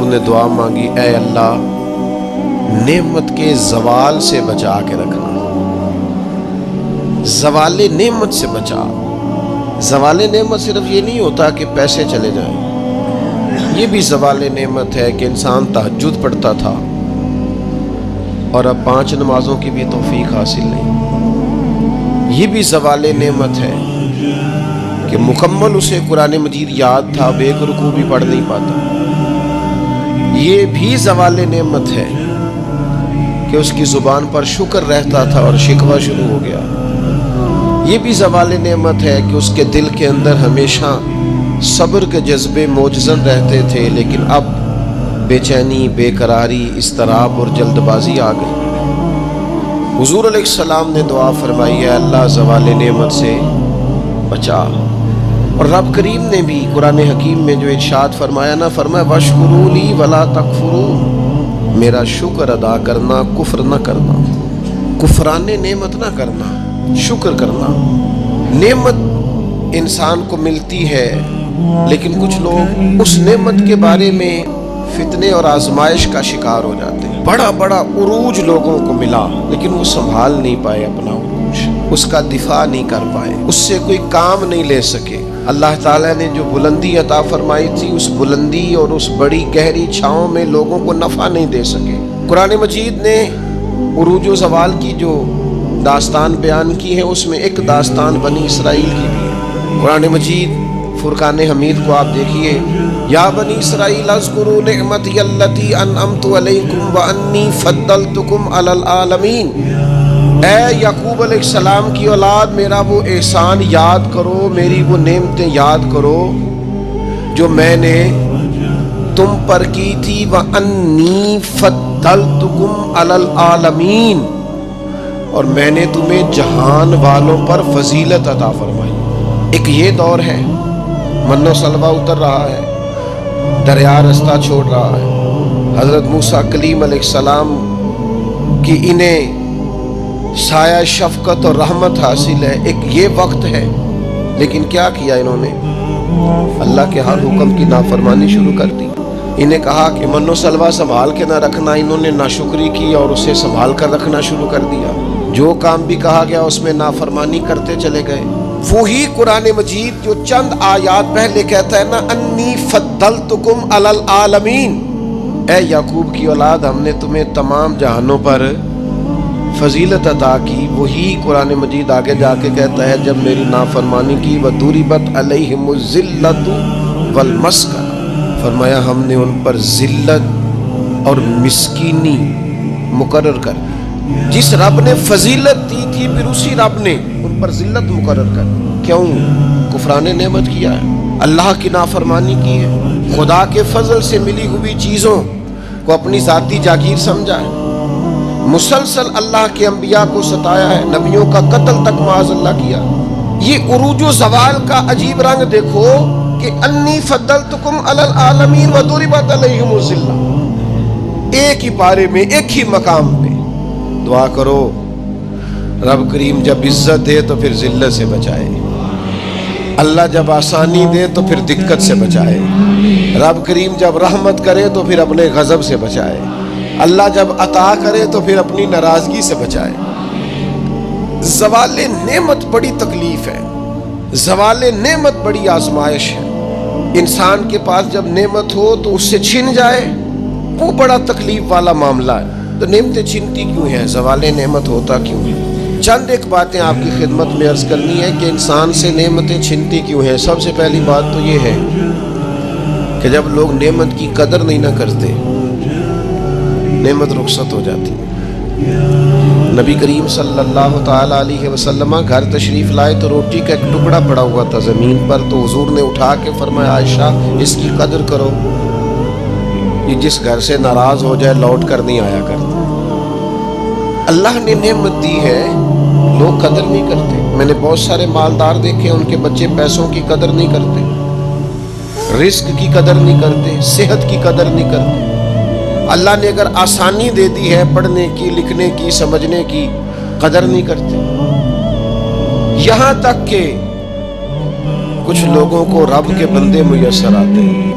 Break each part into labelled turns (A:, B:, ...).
A: نے دعا مانگی، اے اللہ نعمت کے زوال سے بچا کے رکھنا، زوال نعمت سے بچا۔ زوال نعمت صرف یہ نہیں ہوتا کہ پیسے چلے جائیں، یہ بھی زوال نعمت ہے کہ انسان تہجد پڑھتا تھا اور اب 5 نمازوں کی بھی توفیق حاصل نہیں، یہ بھی زوال نعمت ہے کہ مکمل اسے قرآن مجید یاد تھا، اب ایک رکوع بھی پڑھ نہیں پاتا، یہ بھی زوال نعمت ہے کہ اس کی زبان پر شکر رہتا تھا اور شکوہ شروع ہو گیا، یہ بھی زوال نعمت ہے کہ اس کے دل کے اندر ہمیشہ صبر کے جذبے موجزن رہتے تھے، لیکن اب بے چینی، بے قراری، اضطراب اور جلد بازی آ گئی۔ حضور علیہ السلام نے دعا فرمائی، ہے اللہ زوال نعمت سے بچا۔ اور رب کریم نے بھی قرآن حکیم میں جو ارشاد فرمایا نا، فرمایا وَاشْكُرُوا لِي وَلَا تَكْفُرُوا، میرا شکر ادا کرنا، کفر نہ کرنا، کفران نعمت نہ کرنا، شکر کرنا۔ نعمت انسان کو ملتی ہے، لیکن کچھ لوگ اس نعمت کے بارے میں فتنے اور آزمائش کا شکار ہو جاتے ہیں۔ بڑا بڑا عروج لوگوں کو ملا، لیکن وہ سنبھال نہیں پائے اپنا عروج، اس کا دفاع نہیں کر پائے، اس سے کوئی کام نہیں لے سکے۔ اللہ تعالیٰ نے جو بلندی عطا فرمائی تھی، اس بلندی اور اس بڑی گہری چھاؤں میں لوگوں کو نفع نہیں دے سکے۔ قرآن مجید نے عروج و زوال کی جو داستان بیان کی ہے، اس میں ایک داستان بنی اسرائیل کی بھی ہے۔ قرآن مجید فرقان حمید کو آپ دیکھیے، یا بنی اسرائیل اذکروا نعمتی التی انعمت علیکم وانی فضلتکم علی العالمین، اے یعقوب علیہ السلام کی اولاد، میرا وہ احسان یاد کرو، میری وہ نعمتیں یاد کرو جو میں نے تم پر کی تھی، وانی فضلتکم علی العالمین، اور میں نے تمہیں جہان والوں پر فضیلت عطا فرمائی۔ ایک یہ دور ہے، من و سلوہ اتر رہا ہے، دریا رستہ چھوڑ رہا ہے، حضرت موسیٰ کلیم علیہ السلام کی انہیں سایہ شفقت اور رحمت حاصل ہے، ایک یہ وقت ہے، لیکن کیا کیا انہوں نے؟ اللہ کے ہر حکم کی نافرمانی شروع کر دی۔ انہیں کہا کہ من و سلوہ سنبھال کے نہ رکھنا، انہوں نے ناشکری کی اور اسے سنبھال کر رکھنا شروع کر دیا، جو کام بھی کہا گیا اس میں نافرمانی کرتے چلے گئے۔ وہی قرآن مجید جو چند آیات پہلے کہتا ہے نا، انی فضلتکم علی العالمین، اے یعقوب کی اولاد، ہم نے تمہیں تمام جہانوں پر فضیلت عطا کی، وہی قرآن مجید آگے جا کے کہتا ہے جب میری نافرمانی کی، وَضُرِبَتْ عَلَيْهِمُ الذِّلَّةُ وَالْمَسْكَنَةُ، فرمایا ہم نے ان پر ذلت اور مسکینی مقرر کر دی۔ جس رب نے فضیلت دی تھی، پھر اسی رب نے ان پر ذلت مقرر کر دی۔ کیوں؟ کفران نعمت کیا ہے، اللہ کی نافرمانی کی ہے، خدا کے فضل سے ملی ہوئی چیزوں کو اپنی ذاتی جاگیر سمجھا ہے، مسلسل اللہ کے انبیاء کو ستایا ہے، نبیوں کا قتل تک معاذ اللہ کیا۔ یہ عروج و زوال کا عجیب رنگ دیکھو کہ انی فضلتکم علی العالمین وضربت علیہم الذلہ، ایک ہی پارے میں، ایک ہی مقام پہ۔ دعا کرو رب کریم جب عزت دے تو پھر ذلت سے بچائے، اللہ جب آسانی دے تو پھر دقت سے بچائے، رب کریم جب رحمت کرے تو پھر اپنے غضب سے بچائے، اللہ جب عطا کرے تو پھر اپنی ناراضگی سے بچائے۔ زوال نعمت بڑی تکلیف ہے، زوال نعمت بڑی آزمائش ہے۔ انسان کے پاس جب نعمت ہو تو اس سے چھن جائے، وہ بڑا تکلیف والا معاملہ ہے۔ تو نعمتیں چھنتی کیوں ہیں؟ زوال نعمت ہوتا کیوں ہے؟ چند ایک باتیں آپ کی خدمت میں عرض کرنی ہے کہ انسان سے نعمتیں چھنتی کیوں ہیں۔ سب سے پہلی بات تو یہ ہے کہ جب لوگ نعمت کی قدر نہیں نہ کرتے، نعمت رخصت ہو جاتی۔ نبی کریم صلی اللہ تعالیٰ علیہ وسلم گھر تشریف لائے تو روٹی کا ایک ٹکڑا پڑا ہوا تھا زمین پر، تو حضور نے اٹھا کے فرمایا عائشہ اس کی قدر کرو، یہ جس گھر سے ناراض ہو جائے لوٹ کر نہیں آیا کرتا۔ اللہ نے نعمت دی ہے، لوگ قدر نہیں کرتے۔ میں نے بہت سارے مالدار دیکھے، ان کے بچے پیسوں کی قدر نہیں کرتے، رزق کی قدر نہیں کرتے، صحت کی قدر نہیں کرتے۔ اللہ نے اگر آسانی دے دی ہے پڑھنے کی، لکھنے کی، سمجھنے کی، قدر نہیں کرتے۔ یہاں تک کہ کچھ لوگوں کو رب کے بندے میسر آتے ہیں،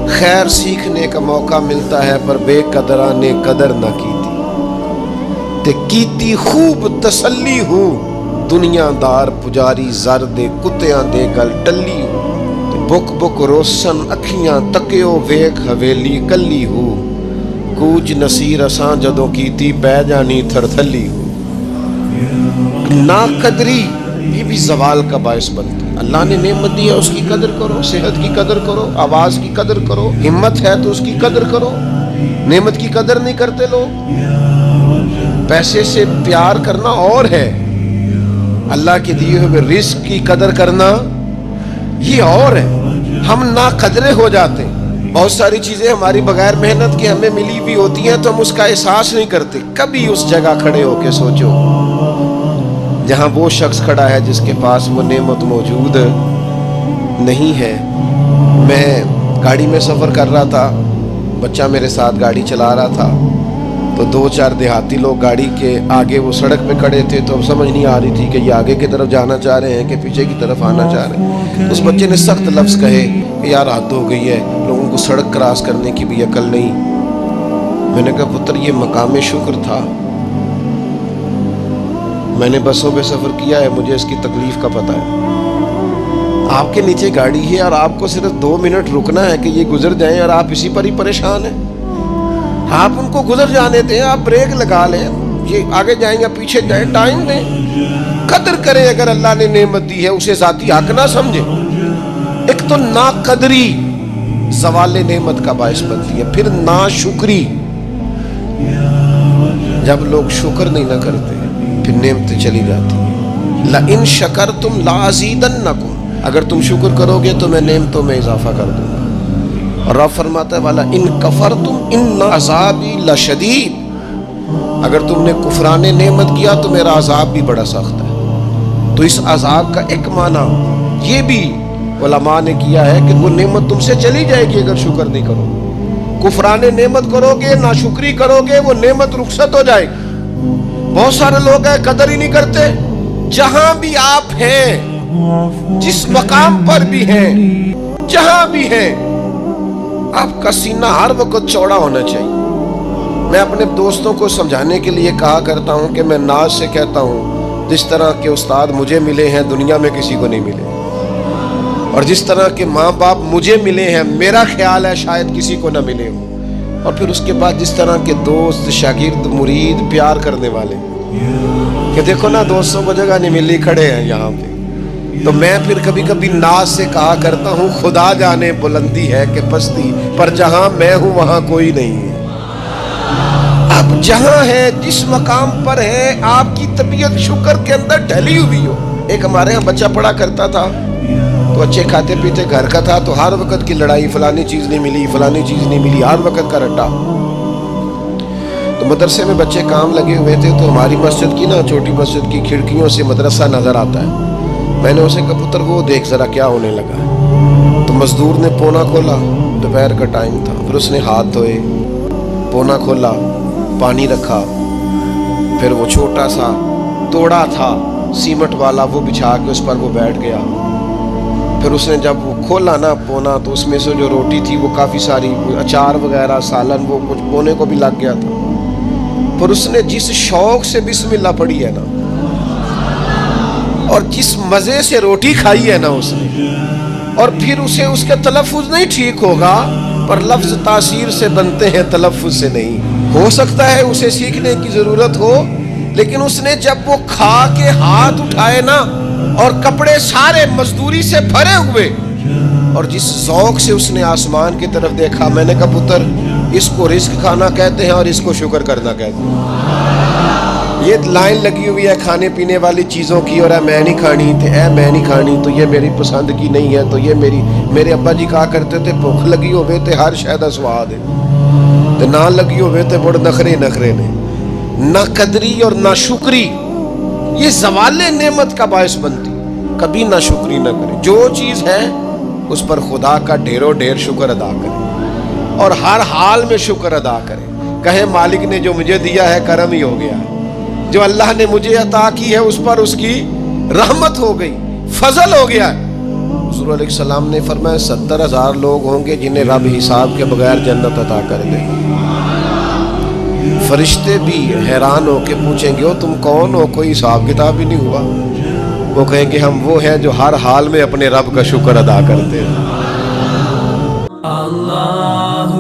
A: خیر سیکھنے کا موقع ملتا ہے پر بے قدرہ نے قدر نہ کی تھی تے کیتی خوب تسلی ہو دنیا دار پجاری زر دے کتیاں دے گل ٹلی ہو تے بک بک روشن اکھیاں تکیو ویکھ حویلی کلی ہو کوج نصیر اساں جدوں کیتی پہ جانی تھر تھلی ہو نا قدری یہ بھی زوال کا باعث بنتی ہے۔ اللہ نے نعمت دی ہے اس کی قدر کرو، صحت کی قدر کرو، آواز کی قدر کرو، ہمت ہے تو اس کی قدر کرو۔ نعمت کی قدر نہیں کرتے لوگ۔ پیسے سے پیار کرنا اور ہے، اللہ کے دیے ہوئے رزق کی قدر کرنا یہ اور ہے۔ ہم نا قدرے ہو جاتے ہیں۔ بہت ساری چیزیں ہماری بغیر محنت کے ہمیں ملی بھی ہوتی ہیں تو ہم اس کا احساس نہیں کرتے۔ کبھی اس جگہ کھڑے ہو کے سوچو جہاں وہ شخص کھڑا ہے جس کے پاس وہ نعمت موجود نہیں ہے۔ میں گاڑی میں سفر کر رہا تھا، بچہ میرے ساتھ گاڑی چلا رہا تھا، تو 2-4 دیہاتی لوگ گاڑی کے آگے وہ سڑک پہ کھڑے تھے، تو اب سمجھ نہیں آ رہی تھی کہ یہ آگے کی طرف جانا چاہ رہے ہیں کہ پیچھے کی طرف آنا چاہ رہے ہیں۔ اس بچے نے سخت لفظ کہے کہ یار حد ہو گئی ہے، لوگوں کو سڑک کراس کرنے کی بھی عقل نہیں۔ میں نے کہا پتر یہ مقام شکر تھا، میں نے بسوں پہ سفر کیا ہے، مجھے اس کی تکلیف کا پتہ ہے۔ آپ کے نیچے گاڑی ہے اور آپ کو صرف 2 منٹ رکنا ہے کہ یہ گزر جائیں اور آپ اسی پر ہی پریشان ہیں۔ آپ ان کو گزر جانے دیں، آپ بریک لگا لیں، یہ آگے جائیں یا پیچھے جائیں، ٹائم دیں، قدر کریں۔ اگر اللہ نے نعمت دی ہے اسے ذاتی حق نہ سمجھیں۔ ایک تو ناقدری زوال نعمت کا باعث بنتی ہے، پھر ناشکری، جب لوگ شکر نہیں نہ کرتے پھر نعمتیں چلی جاتی ہیں۔ لَإِن شَكَرْتُمْ لَأَزِيدَنَّكُمْ، اگر تم شکر کرو گے تو میں نعمتوں میں اضافہ کر دوں گا۔ اور رب فرماتا ہے وَلَئِن كَفَرْتُمْ إِنَّ عَذَابِي لَشَدِيدٌ، اگر تم نے کفران نعمت کیا تو میرا عذاب بھی بڑا سخت ہے۔ تو اس عذاب کا ایک معنی یہ بھی علماء نے کیا ہے کہ وہ نعمت تم سے چلی جائے گی اگر شکر نہیں کرو۔ کفران نعمت کرو گے، ناشکری کرو گے، وہ نعمت رخصت ہو جائے گی۔ بہت سارے لوگ ہیں قدر ہی نہیں کرتے۔ جہاں بھی آپ ہیں، جس مقام پر بھی ہیں، جہاں بھی ہیں، آپ کا سینہ ہر وقت چوڑا ہونا چاہیے۔ میں اپنے دوستوں کو سمجھانے کے لیے کہا کرتا ہوں کہ میں ناز سے کہتا ہوں جس طرح کے استاد مجھے ملے ہیں دنیا میں کسی کو نہیں ملے، اور جس طرح کے ماں باپ مجھے ملے ہیں میرا خیال ہے شاید کسی کو نہ ملے ہوں، اور پھر اس کے بعد جس طرح کے دوست، شاگرد، مرید، پیار کرنے والے کہ دیکھو نا دوستوں کو جگہ نہیں ملی، کھڑے ہیں یہاں پہ۔ تو میں پھر کبھی کبھی ناز سے کہا کرتا ہوں خدا جانے بلندی ہے کہ پستی، پر جہاں میں ہوں وہاں کوئی نہیں ہے۔ اب جہاں ہے، جس مقام پر ہے، آپ کی طبیعت شکر کے اندر ڈھلی ہوئی ہو۔ ایک ہمارے ہاں بچہ پڑھا کرتا تھا تو اچھے کھاتے پیتے گھر کا تھا، تو ہر وقت کی لڑائی، فلانی چیز نہیں ملی، فلانی چیز نہیں ملی، ہر وقت کا رٹا۔ تو مدرسے میں بچے کام لگے ہوئے تھے، تو ہماری مسجد کی نا چھوٹی مسجد کی کھڑکیوں سے مدرسہ نظر آتا ہے۔ میں نے اسے کہا پتر وہ دیکھ ذرا کیا ہونے لگا ہے۔ تو مزدور نے پونا کھولا، دوپہر کا ٹائم تھا، پھر اس نے ہاتھ دھوئے، پونا کھولا، پانی رکھا، پھر وہ چھوٹا سا توڑا تھا سیمٹ والا وہ بچھا کے اس پر وہ بیٹھ گیا۔ پھر اس نے جب وہ کھولا نا پونا تو اس میں سے جو روٹی تھی وہ کافی ساری، اچار وغیرہ، سالن، وہ کچھ پونے کو بھی لگ گیا تھا۔ پھر اس نے جس شوق سے بسم اللہ پڑھی ہے نا، اور جس مزے سے روٹی کھائی ہے نا اس نے، اور پھر اسے اس کا تلفظ نہیں ٹھیک ہوگا، پر لفظ تاثیر سے بنتے ہیں تلفظ سے نہیں۔ ہو سکتا ہے اسے سیکھنے کی ضرورت ہو، لیکن اس نے جب وہ کھا کے ہاتھ اٹھائے نا اور کپڑے سارے مزدوری سے بھرے ہوئے، اور جس ذوق سے اس نے آسمان کی طرف دیکھا، میں نے کہا پتر اس کو رزق کھانا کہتے ہیں اور اس کو شکر کرنا کہتے ہیں۔ یہ لائن لگی ہوئی ہے کھانے پینے والی چیزوں کی، اور میں نہیں کھانی تو میں نہیں کھانی تو یہ میری پسند کی نہیں ہے، تو یہ میرے ابا جی کہا کرتے تھے بھوک لگی ہوئے تے ہر شے دا سواد ہے، تے نہ لگی ہوئے تے بڑے نخرے نے۔ نہ قدری اور نہ شکری یہ زوال نعمت کا باعث بنتی۔ کبھی نہ شکری نہ کرے، جو چیز ہے اس پر خدا کا ڈھیروں ڈھیر شکر ادا کرے، اور ہر حال میں شکر ادا کرے۔ کہے مالک نے جو مجھے دیا ہے کرم ہی ہو گیا، جو اللہ نے مجھے عطا کی ہے اس پر اس کی رحمت ہو گئی، فضل ہو گیا، حضور علیہ السلام نے فرمایا 70,000 لوگ ہوں گے جنہیں رب حساب کے بغیر جنت عطا کر دے. فرشتے بھی حیران ہو کے پوچھیں گے تم کون ہو, کوئی حساب کتاب ہی نہیں ہوا. وہ کہیں گے ہم وہ ہیں جو ہر حال میں اپنے رب کا شکر ادا کرتے ہیں.
B: اللہ